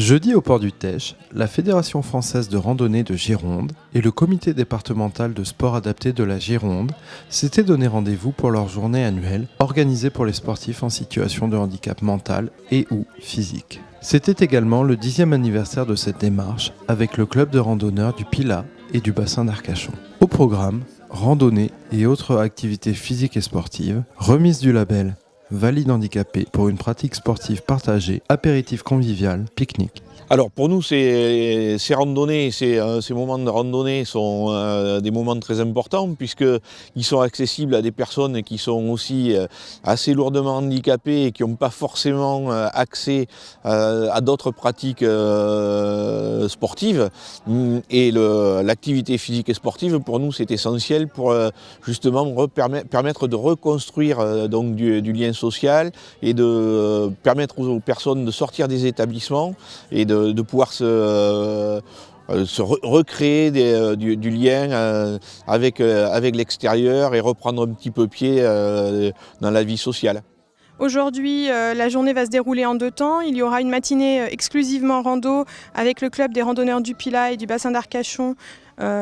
Jeudi au port du Teche, la Fédération française de randonnée de Gironde et le comité départemental de sport adapté de la Gironde s'étaient donné rendez-vous pour leur journée annuelle organisée pour les sportifs en situation de handicap mental et ou physique. C'était également le 10e anniversaire de cette démarche avec le club de randonneurs du Pilat et du bassin d'Arcachon. Au programme, randonnée et autres activités physiques et sportives, remise du label Valide handicapé pour une pratique sportive partagée, apéritif convivial, pique-nique. Alors pour nous, ces randonnées, ces moments de randonnée sont des moments très importants puisqu'ils sont accessibles à des personnes qui sont aussi assez lourdement handicapées et qui n'ont pas forcément accès à d'autres pratiques sportives. Et l'activité physique et sportive, pour nous, c'est essentiel pour justement permettre de reconstruire donc du lien social et de permettre aux personnes de sortir des établissements et de pouvoir se recréer du lien avec l'extérieur et reprendre un petit peu pied dans la vie sociale. Aujourd'hui, la journée va se dérouler en 2 temps. Il y aura une matinée exclusivement rando avec le club des randonneurs du Pilat et du bassin d'Arcachon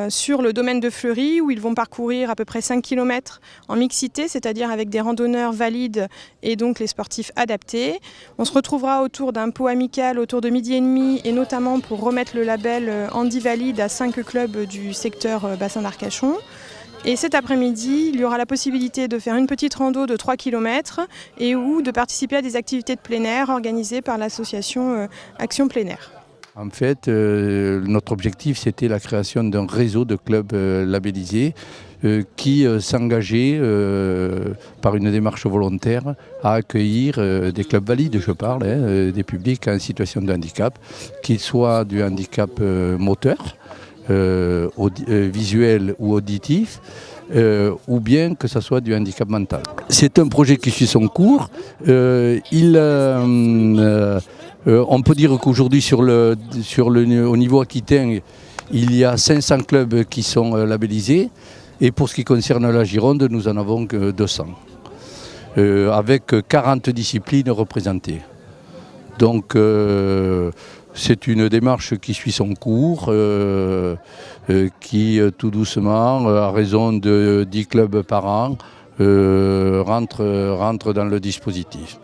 sur le domaine de Fleury où ils vont parcourir à peu près 5 km en mixité, c'est-à-dire avec des randonneurs valides et donc les sportifs adaptés. On se retrouvera autour d'un pot amical autour de 12h30 et notamment pour remettre le label Handi Valide à 5 clubs du secteur bassin d'Arcachon. Et cet après-midi, il y aura la possibilité de faire une petite rando de 3 km et ou de participer à des activités de plein air organisées par l'association Action Plein Air. En fait, notre objectif, c'était la création d'un réseau de clubs labellisés qui s'engageaient par une démarche volontaire à accueillir des clubs valides, je parle, des publics en situation de handicap, qu'ils soient du handicap moteur, visuel ou auditif, ou bien que ce soit du handicap mental. C'est un projet qui suit son cours. On peut dire qu'aujourd'hui, au niveau aquitaine, il y a 500 clubs qui sont labellisés. Et pour ce qui concerne la Gironde, nous en avons que 200, avec 40 disciplines représentées. Donc, c'est une démarche qui suit son cours, qui tout doucement, à raison de 10 clubs par an, rentre dans le dispositif.